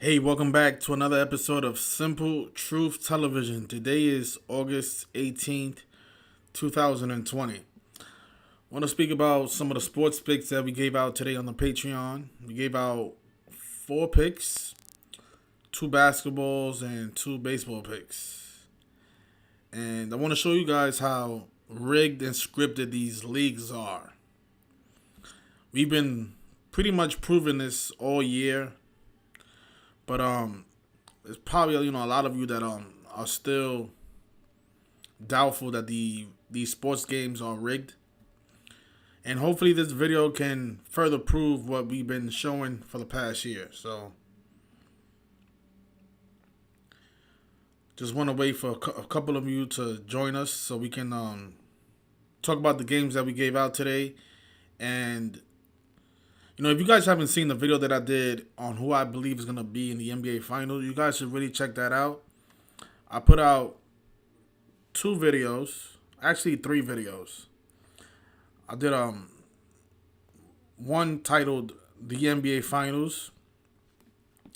Hey, welcome back to another episode of Simple Truth Television. Today is August 18th, 2020. I want to speak about some of the sports picks that we gave out today on the Patreon. We gave out 4 picks, 2 basketballs, and 2 baseball picks. And I want to show you guys how rigged and scripted these leagues are. We've been pretty much proving this all year. But there's probably a lot of you that are still doubtful that these sports games are rigged. And hopefully this video can further prove what we've been showing for the past year. So just want to wait for a couple of you to join us so we can talk about the games that we gave out today. And if you guys haven't seen the video that I did on who I believe is going to be in the NBA Finals, you guys should really check that out. I put out 2 videos, actually 3 videos. I did one titled The NBA Finals.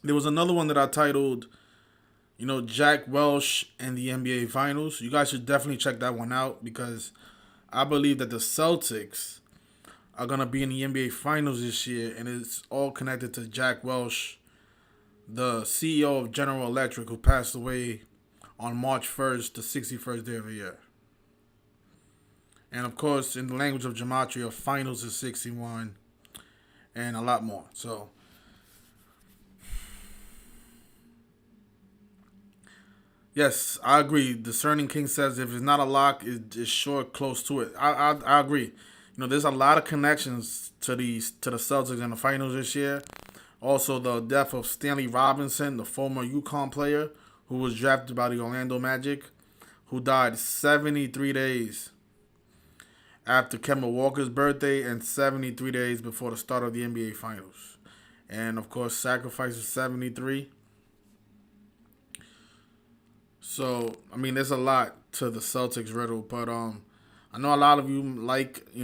There was another one that I titled, Jack Welch and the NBA Finals. You guys should definitely check that one out because I believe that the Celtics are going to be in the NBA Finals this year, and it's all connected to Jack Welch, the CEO of General Electric, who passed away on March 1st, the 61st day of the year. And, of course, in the language of Gematria, Finals is 61, and a lot more. So, yes, I agree. Discerning King says if it's not a lock, it's sure close to it. I agree. There's a lot of connections to the Celtics in the finals this year. Also, the death of Stanley Robinson, the former UConn player who was drafted by the Orlando Magic, who died 73 days after Kemba Walker's birthday and 73 days before the start of the NBA Finals. And, of course, sacrifices 73. So, there's a lot to the Celtics riddle, but I know a lot of you like, I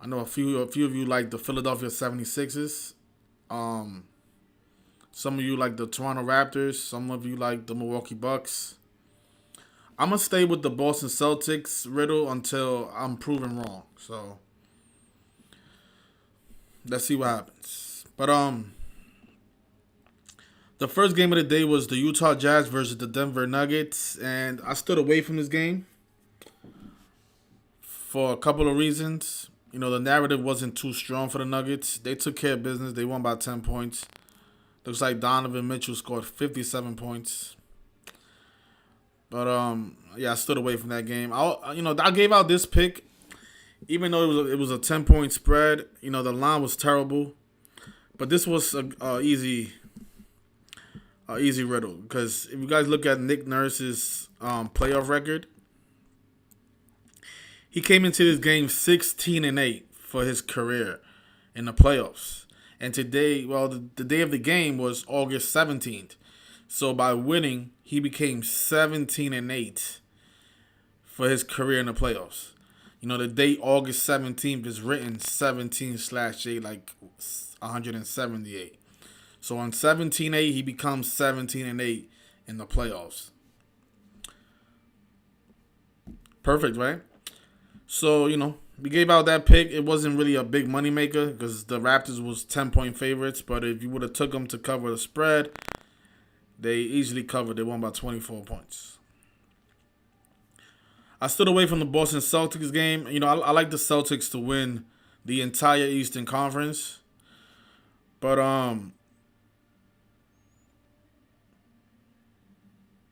know a few of you like the Philadelphia 76ers. Some of you like the Toronto Raptors. Some of you like the Milwaukee Bucks. I'm going to stay with the Boston Celtics riddle until I'm proven wrong. So, let's see what happens. But, the first game of the day was the Utah Jazz versus the Denver Nuggets. And I stood away from this game for a couple of reasons. The narrative wasn't too strong for the Nuggets. They took care of business. They won by 10 points. Looks like Donovan Mitchell scored 57 points. But, I stood away from that game. I gave out this pick, even though it was a 10-point spread. The line was terrible. But this was a easy riddle. Because if you guys look at Nick Nurse's playoff record, he came into this game 16-8 for his career in the playoffs. And today, the day of the game was August 17th. So by winning, he became 17-8 for his career in the playoffs. The date August 17th is written 17/8, like 178. So on 17-8, he becomes 17-8 in the playoffs. Perfect, right? So, we gave out that pick. It wasn't really a big moneymaker because the Raptors was 10-point favorites. But if you would have took them to cover the spread, they easily covered. They won by 24 points. I stood away from the Boston Celtics game. I like the Celtics to win the entire Eastern Conference. But,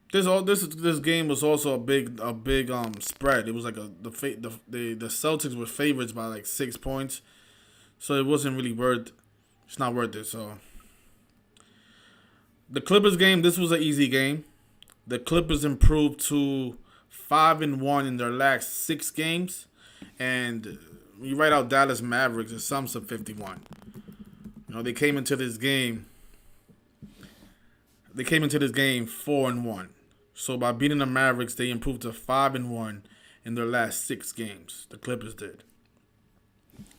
This game was also a big spread. It was like the Celtics were favorites by like 6 points, so it wasn't really worth. It's not worth it. So the Clippers game, this was an easy game. The Clippers improved to 5-1 in their last 6 games, and you write out Dallas Mavericks, it sums to 51. They came into this game. They came into this game 4-1. So by beating the Mavericks, they improved to 5-1 in their last 6 games. The Clippers did.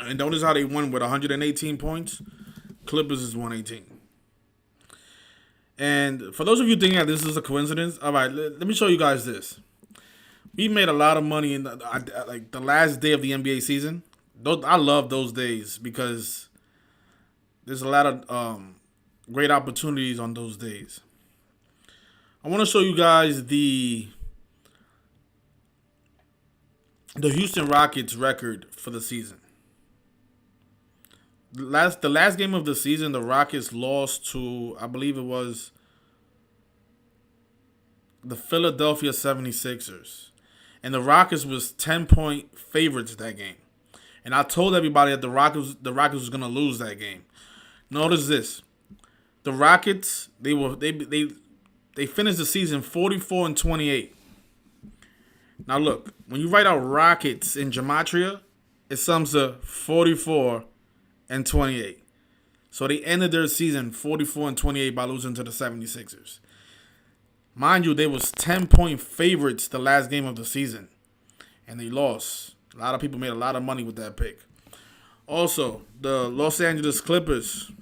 And notice how they won with 118 points. Clippers is 118. And for those of you thinking that this is a coincidence, all right, let me show you guys this. We made a lot of money in the last day of the NBA season. I love those days because there's a lot of great opportunities on those days. I want to show you guys the Houston Rockets record for the season. The last game of the season, the Rockets lost to, I believe it was the Philadelphia 76ers. And the Rockets was 10-point favorites that game. And I told everybody that the Rockets was going to lose that game. Notice this. The Rockets, they finished the season 44-28. Now look, when you write out Rockets in gematria, it sums to 44-28. So they ended their season 44-28 by losing to the 76ers. Mind you, they was 10-point favorites the last game of the season. And they lost. A lot of people made a lot of money with that pick. Also, the Los Angeles Clippers.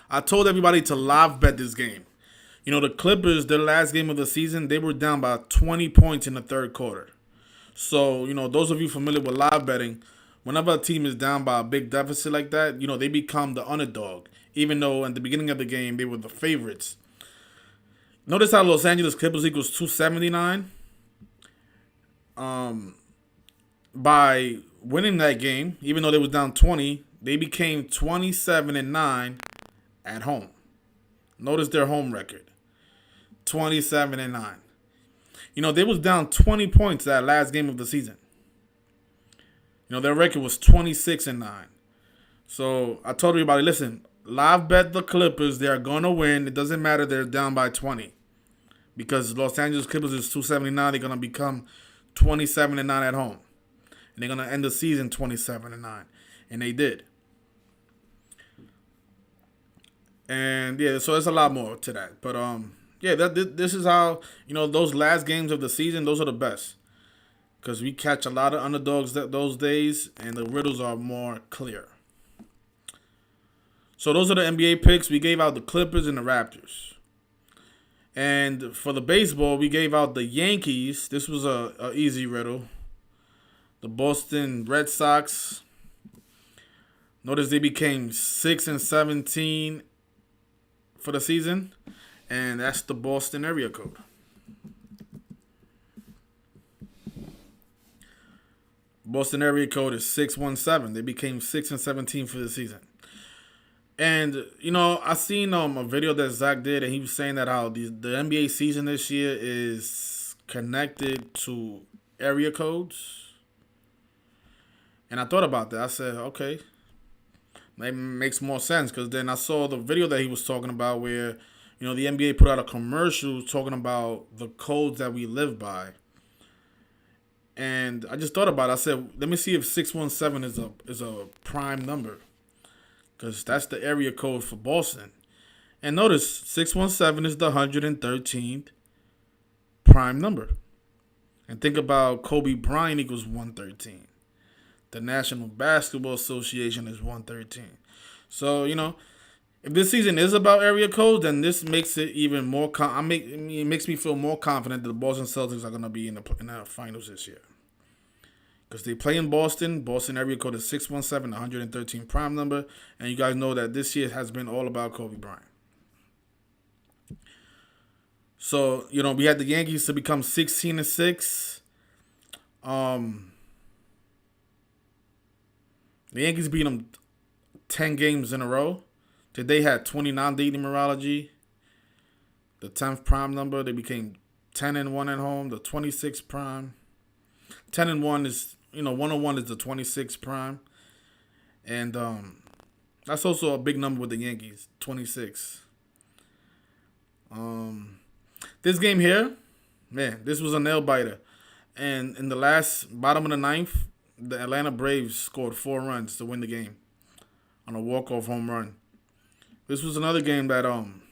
I told everybody to live bet this game. You know, the Clippers, their last game of the season, they were down by 20 points in the third quarter. So, you know, those of you familiar with live betting, whenever a team is down by a big deficit like that, you know, they become the underdog. Even though at the beginning of the game, they were the favorites. Notice how Los Angeles Clippers equals 279. By winning that game, even though they was down 20, they became 27-9 at home. Notice their home record. 27-9. You know, they was down 20 points that last game of the season. You know, their record was 26-9. So I told everybody, listen, live bet the Clippers. They are going to win. It doesn't matter. They're down by 20. Because Los Angeles Clippers is 279. They're going to become 27-9 at home. And they're going to end the season 27-9. And they did. And yeah, so there's a lot more to that. But yeah, this is how, you know, those last games of the season, those are the best. Because we catch a lot of underdogs those days, and the riddles are more clear. So those are the NBA picks. We gave out the Clippers and the Raptors. And for the baseball, we gave out the Yankees. This was a easy riddle. The Boston Red Sox. Notice they became 6-17 for the season. And that's the Boston area code. Boston area code is 617. They became 6-17 for the season. And, you know, I seen a video that Zach did, and he was saying that how the NBA season this year is connected to area codes. And I thought about that. I said, okay, that makes more sense. Because then I saw the video that he was talking about where, you know, the NBA put out a commercial talking about the codes that we live by. And I just thought about it. I said, let me see if 617 is a prime number. Because that's the area code for Boston. And notice, 617 is the 113th prime number. And think about Kobe Bryant equals 113. The National Basketball Association is 113. So, you know, if this season is about area codes, then this makes it even more. It makes me feel more confident that the Boston Celtics are going to be in the finals this year. Because they play in Boston. Boston area code is 617, 113 prime number. And you guys know that this year has been all about Kobe Bryant. So, you know, we had the Yankees to become 16-6. The Yankees beat them 10 games in a row. Today had 29 day numerology. The 10th prime number. They became 10-1 at home. The 26th prime. 10-1 is, you know, 101 is the 26th prime. And that's also a big number with the Yankees, 26. This game here, man, this was a nail biter. And in the bottom of the ninth, the Atlanta Braves scored 4 runs to win the game on a walk-off home run. This was another game that, and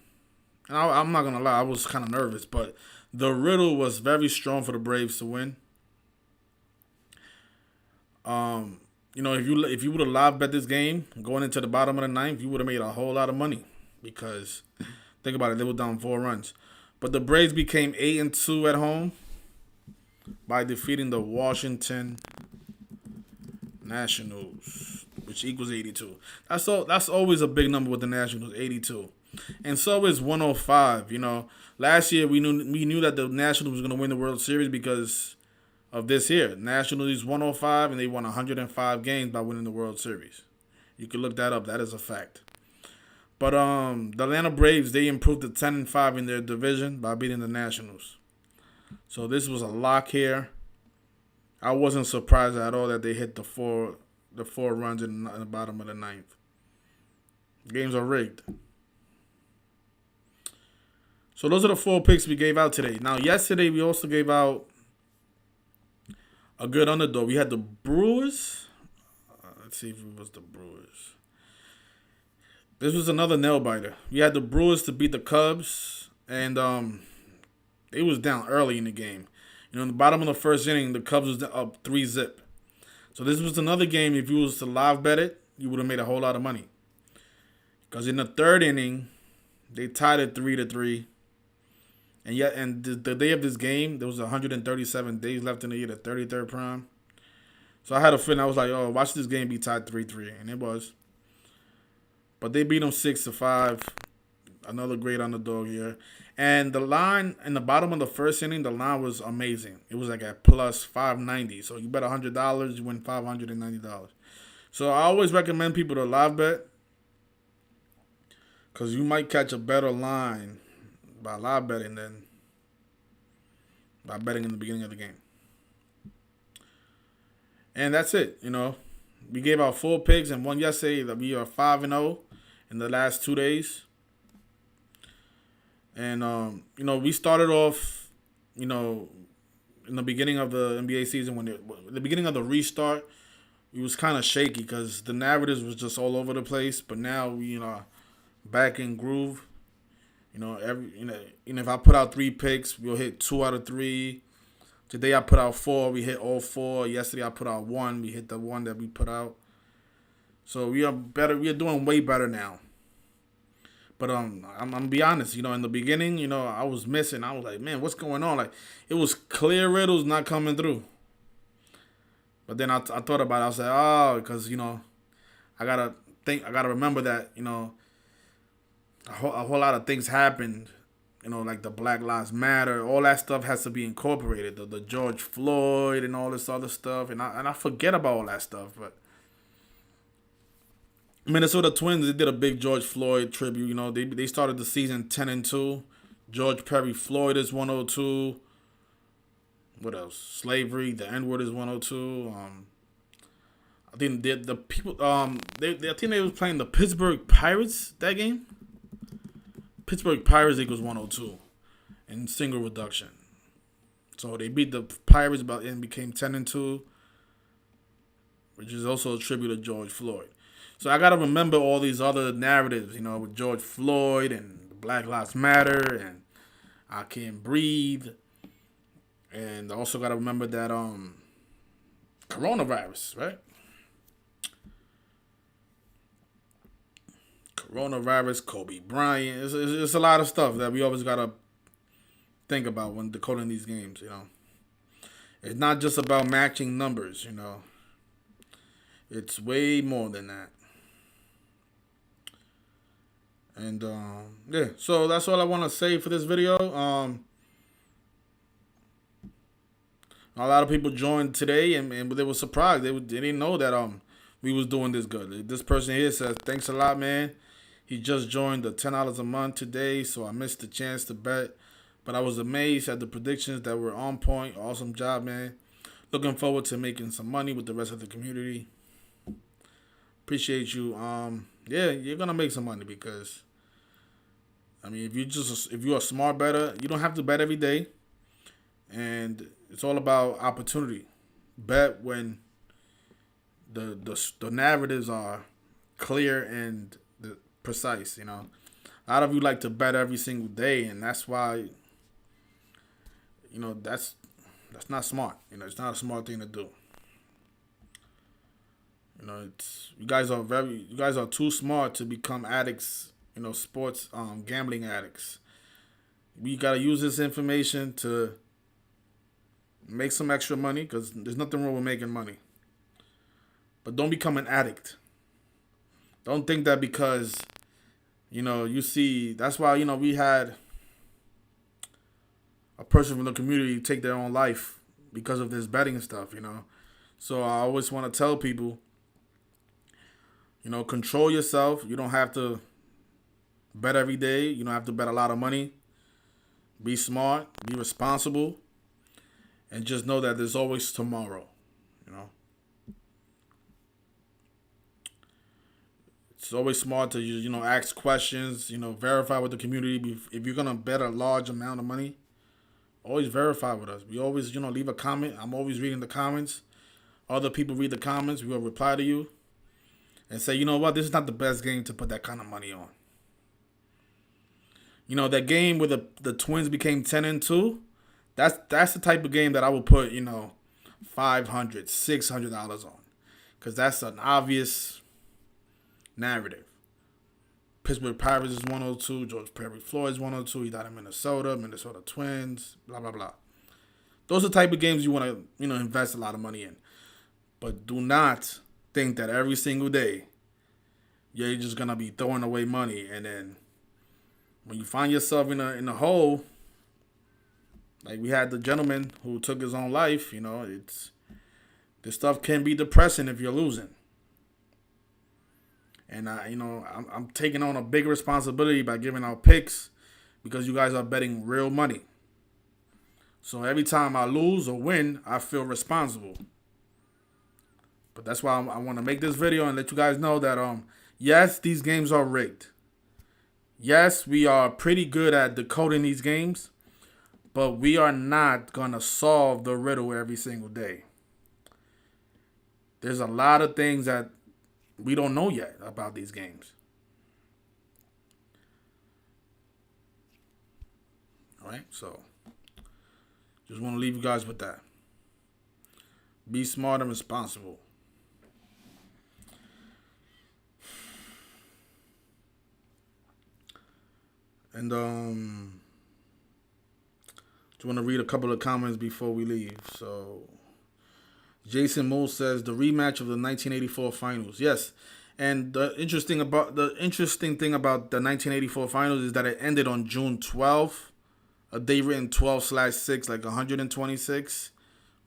I'm not going to lie, I was kind of nervous, but the riddle was very strong for the Braves to win. You know, if you would have live bet this game going into the bottom of the ninth, you would have made a whole lot of money because Think about it. They were down 4 runs. But the Braves became 8-2 at home by defeating the Washington Nationals, which equals 82. That's always a big number with the Nationals, 82. And so is 105. Last year we knew that the Nationals was going to win the World Series because of this here. Nationals 105, and they won 105 games by winning the World Series. You can look that up. That is a fact. But the Atlanta Braves, they improved to 10-5 in their division by beating the Nationals. So this was a lock here. I wasn't surprised at all that they hit the four runs in the bottom of the ninth. Games are rigged. So those are the 4 picks we gave out today. Now, yesterday we also gave out a good underdog. We had the Brewers. Let's see if it was the Brewers. This was another nail biter. We had the Brewers to beat the Cubs, and it was down early in the game. In the bottom of the first inning, the Cubs was up 3-0. So this was another game. If you was to live bet it, you would have made a whole lot of money. Because in the third inning, they tied it 3-3. And the day of this game, there was 137 days left in the year, the 33rd prime. So I had a feeling. I was like, oh, watch this game be tied 3-3. And it was. But they beat them 6-5. Another great underdog here. And the line in the bottom of the first inning, the line was amazing. It was like at plus 590. So you bet $100, you win $590. So I always recommend people to live bet, because you might catch a better line by live betting than by betting in the beginning of the game. And that's it. We gave out 4 picks and one yesterday. That we are 5-0 in the last 2 days. And, we started off, in the beginning of the NBA season, the beginning of the restart, it was kind of shaky because the narratives was just all over the place. But now we, back in groove. If I put out 3 picks, we'll hit 2 out of 3. Today I put out 4. We hit all 4. Yesterday I put out 1. We hit the 1 that we put out. So we are better. We are doing way better now. But I'm gonna be honest. In the beginning, I was missing. I was like, man, what's going on? Like, it was clear riddles not coming through. But then I thought about it. I was like, oh, because I gotta remember that a whole lot of things happened. Like the Black Lives Matter, all that stuff has to be incorporated. The George Floyd and all this other stuff, and I forget about all that stuff. But Minnesota Twins, they did a big George Floyd tribute. They started the season 10-2. George Perry Floyd is 102. What else? Slavery, the N-word is 102. I think the people I think they was playing the Pittsburgh Pirates that game. Pittsburgh Pirates equals 102 in single reduction. So they beat the Pirates and became 10-2, which is also a tribute to George Floyd. So I got to remember all these other narratives, with George Floyd and Black Lives Matter and I Can't Breathe. And I also got to remember that coronavirus, right? Coronavirus, Kobe Bryant. It's a lot of stuff that we always got to think about when decoding these games, It's not just about matching numbers, It's way more than that. And, so that's all I want to say for this video. A lot of people joined today, and they were surprised. They didn't know that we was doing this good. This person here says, thanks a lot, man. He just joined the $10 a month today, so I missed the chance to bet. But I was amazed at the predictions that were on point. Awesome job, man. Looking forward to making some money with the rest of the community. Appreciate you. You're gonna make some money because, if you're a smart bettor, you don't have to bet every day, and it's all about opportunity. Bet when the narratives are clear and precise. A lot of you like to bet every single day, and that's why. That's not smart. It's not a smart thing to do. You guys are too smart to become addicts sports gambling addicts. We gotta use this information to make some extra money because there's nothing wrong with making money. But don't become an addict. Don't think that because you see. That's why we had a person from the community take their own life because of this betting stuff. So I always want to tell people, control yourself. You don't have to bet every day. You don't have to bet a lot of money. Be smart, be responsible, and just know that there's always tomorrow. It's always smart to ask questions. Verify with the community. If you're gonna bet a large amount of money, always verify with us. We always leave a comment. I'm always reading the comments. Other people read the comments. We will reply to you and say, you know what, this is not the best game to put that kind of money on. That game where the Twins became 10-2, that's the type of game that I would put, $500, $600 on. Because that's an obvious narrative. Pittsburgh Pirates is 102, George Perry Floyd is 102, he died in Minnesota Twins, blah, blah, blah. Those are the type of games you want to, invest a lot of money in. But do not think that every single day you're just going to be throwing away money, and then when you find yourself in a hole, like we had the gentleman who took his own life, this stuff can be depressing if you're losing. And I'm taking on a big responsibility by giving out picks because you guys are betting real money. So every time I lose or win, I feel responsible. But that's why I want to make this video and let you guys know that yes, these games are rigged. Yes, we are pretty good at decoding these games, but we are not going to solve the riddle every single day. There's a lot of things that we don't know yet about these games. All right, so just want to leave you guys with that. Be smart and responsible. And just want to read a couple of comments before we leave. So Jason Moore says the rematch of the 1984 finals. Yes. And the interesting thing about the 1984 finals is that it ended on June 12th. A day written 12/6, like 126,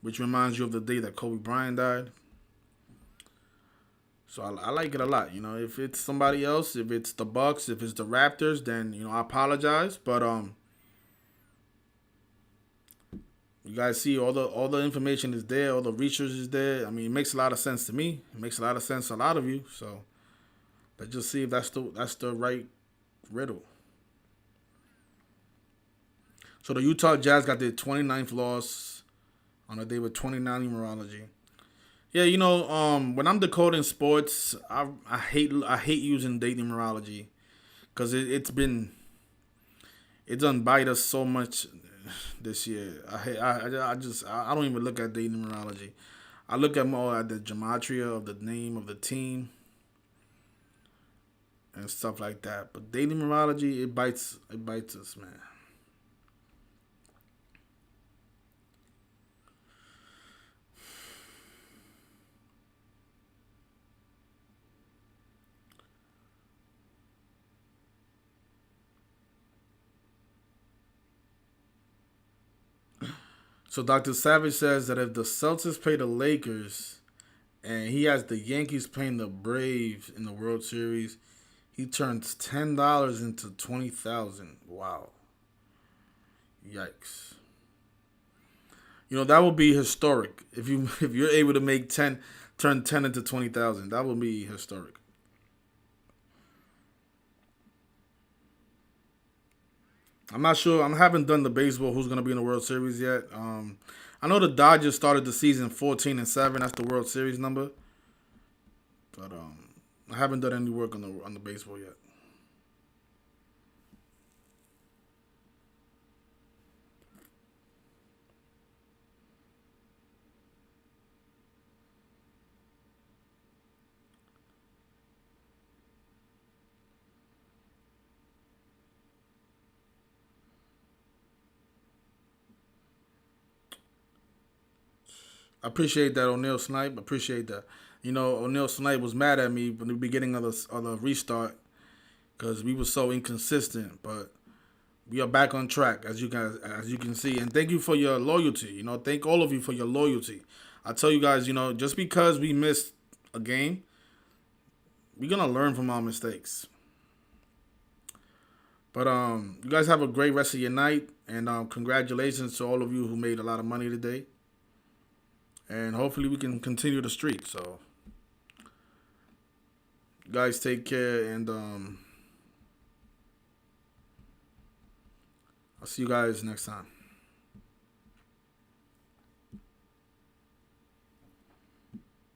which reminds you of the day that Kobe Bryant died. So I like it a lot. If it's somebody else, if it's the Bucks, if it's the Raptors, then I apologize. But you guys see all the information is there, all the research is there. I mean, it makes a lot of sense to me. It makes a lot of sense to a lot of you. So let's just see if that's the right riddle. So the Utah Jazz got their 29th loss on a day with 29 numerology. Yeah, when I'm decoding sports, I hate using date numerology because it's done bite us so much this year. I don't even look at date numerology. I look at more at the gematria of the name of the team and stuff like that. But date numerology, it bites us, man. So Dr. Savage says that if the Celtics play the Lakers and he has the Yankees playing the Braves in the World Series, he turns $10 into $20,000. Wow. Yikes. That would be historic. If you're able to make turn 10 into 20,000, that would be historic. I'm not sure. I haven't done the baseball who's going to be in the World Series yet. I know the Dodgers started the season 14-7. That's the World Series number. But I haven't done any work on the baseball yet. I appreciate that, O'Neal Snipe. Appreciate that. You know, O'Neal Snipe was mad at me in the beginning of the restart because we were so inconsistent, but we are back on track as you can see. And thank you for your loyalty. You know, thank all of you for your loyalty. I tell you guys, you know, just because we missed a game, we're gonna learn from our mistakes. But you guys have a great rest of your night, and congratulations to all of you who made a lot of money today. And hopefully we can continue the streak. So, you guys take care, and I'll see you guys next time.